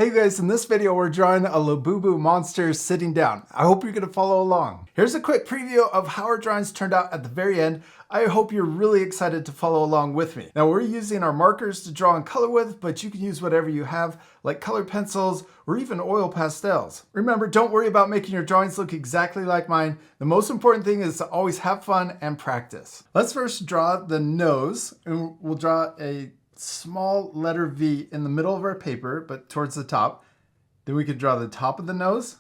Hey guys, in this video we're drawing a Labubu monster sitting down. I hope you're going to follow along. Here's a quick preview of how our drawings turned out at the very end. I hope you're really excited to follow along with me. Now we're using our markers to draw and color with, but you can use whatever you have, like colored pencils or even oil pastels. Remember, don't worry about making your drawings look exactly like mine. The most important thing is to always have fun and practice. Let's first draw the nose, and we'll draw a small letter V in the middle of our paper, but towards the top. Then we could draw the top of the nose.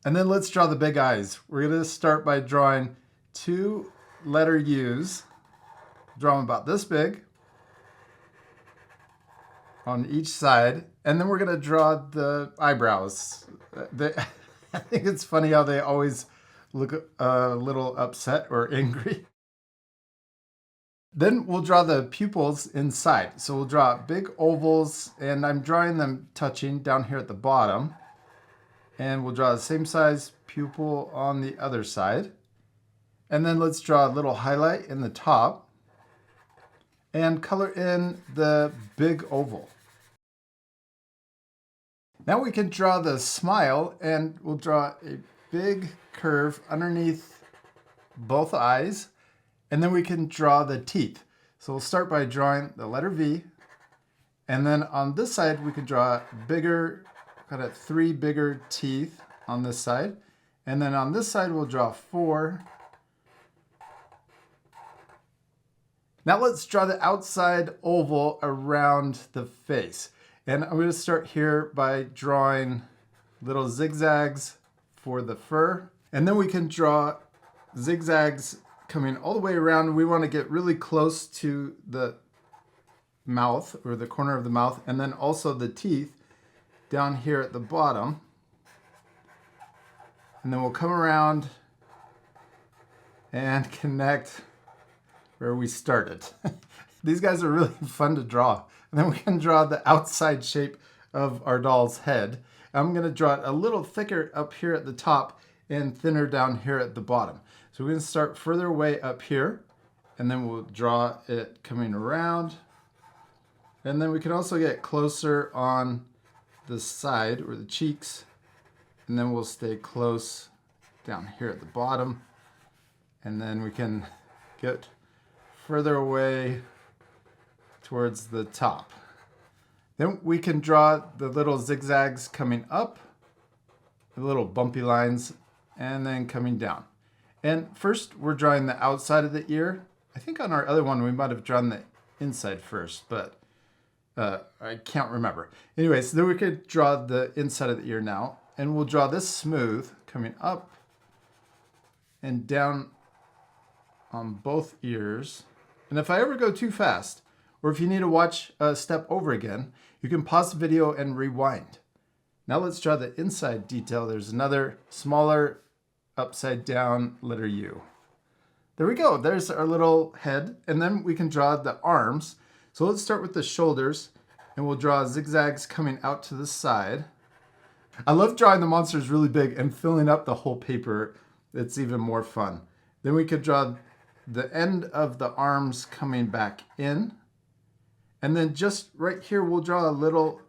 And then let's draw the big eyes. We're going to start by drawing two letter U's. Draw them about this big on each side. And then we're going to draw the eyebrows. I think it's funny how they always look a little upset or angry. Then we'll draw the pupils inside. So we'll draw big ovals, and I'm drawing them touching down here at the bottom. And we'll draw the same size pupil on the other side. And then let's draw a little highlight in the top and color in the big oval. Now we can draw the smile, and we'll draw a big curve underneath both eyes. And then we can draw the teeth. So we'll start by drawing the letter V. And then on this side, we can draw bigger, kind of 3 bigger teeth on this side. And then on this side, we'll draw 4. Now let's draw the outside oval around the face. And I'm going to start here by drawing little zigzags for the fur. And then we can draw zigzags coming all the way around. We want to get really close to the mouth, or the corner of the mouth, and then also the teeth down here at the bottom. And then we'll come around and connect where we started. These guys are really fun to draw. And then we can draw the outside shape of our doll's head. I'm going to draw it a little thicker up here at the top and thinner down here at the bottom. So we're going to start further away up here, and then we'll draw it coming around. And then we can also get closer on the side or the cheeks, and then we'll stay close down here at the bottom. And then we can get further away towards the top. Then we can draw the little zigzags coming up, the little bumpy lines, and then coming down. And first, we're drawing the outside of the ear. I think on our other one, we might have drawn the inside first, but I can't remember. Anyway, so then we could draw the inside of the ear now. And we'll draw this smooth coming up and down on both ears. And if I ever go too fast, or if you need to watch a step over again, you can pause the video and rewind. Now let's draw the inside detail. There's another smaller upside down letter U. There we go. There's our little head. And then we can draw the arms. So let's start with the shoulders, and we'll draw zigzags coming out to the side. I love drawing the monsters really big and filling up the whole paper. It's even more fun. Then we could draw the end of the arms coming back in. And then just right here, we'll draw a little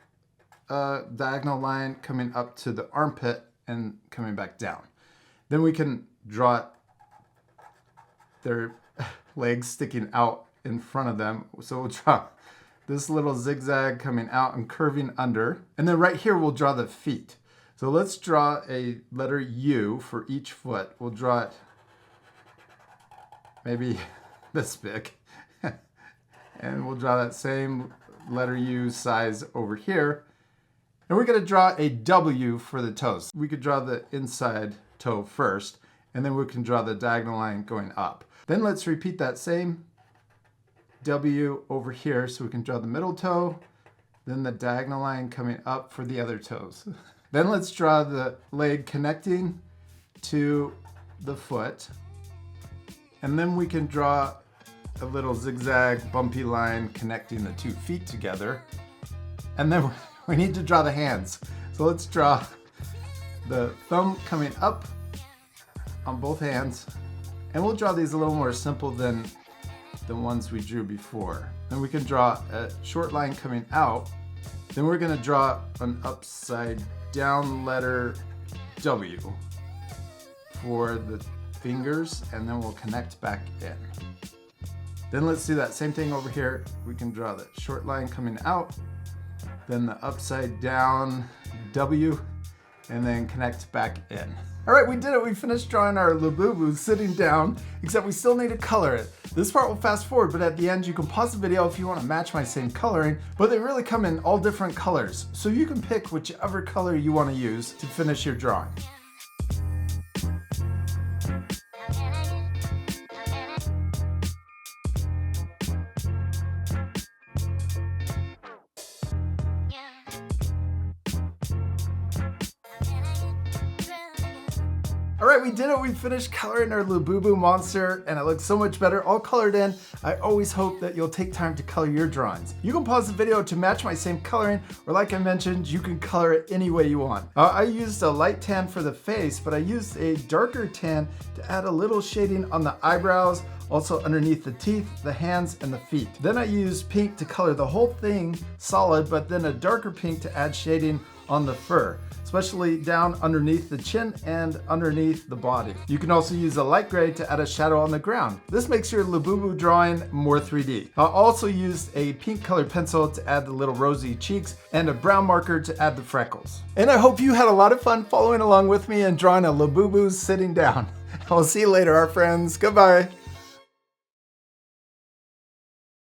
diagonal line coming up to the armpit and coming back down. Then we can draw their legs sticking out in front of them. So we'll draw this little zigzag coming out and curving under. And then right here, we'll draw the feet. So let's draw a letter U for each foot. We'll draw it maybe this big. And we'll draw that same letter U size over here. And we're going to draw a W for the toes. We could draw the inside toe first, and then we can draw the diagonal line going up. Then let's repeat that same W over here, so we can draw the middle toe, then the diagonal line coming up for the other toes. Then let's draw the leg connecting to the foot, and then we can draw a little zigzag bumpy line connecting the 2 feet together. And then we need to draw the hands. So let's draw the thumb coming up on both hands. And we'll draw these a little more simple than the ones we drew before. And we can draw a short line coming out Then we're gonna draw an upside down letter W for the fingers, and then we'll connect back in. Then let's do that same thing over here. We can draw that short line coming out, then the upside down W, and then connect back in. All right, we did it. We finished drawing our Labubu sitting down, except we still need to color it. This part will fast forward, but at the end you can pause the video if you want to match my same coloring, but they really come in all different colors. So you can pick whichever color you want to use to finish your drawing. All right, we did it. We finished coloring our Labubu monster and it looks so much better, all colored in. I always hope that you'll take time to color your drawings. You can pause the video to match my same coloring, or like I mentioned, you can color it any way you want. I used a light tan for the face, but I used a darker tan to add a little shading on the eyebrows, also underneath the teeth, the hands, and the feet. Then I used pink to color the whole thing solid, but then a darker pink to add shading on the fur, especially down underneath the chin and underneath the body. You can also use a light gray to add a shadow on the ground. This makes your Labubu drawing more 3D. I also used a pink colored pencil to add the little rosy cheeks and a brown marker to add the freckles. And I hope you had a lot of fun following along with me and drawing a Labubu sitting down. I'll see you later, our friends. Goodbye.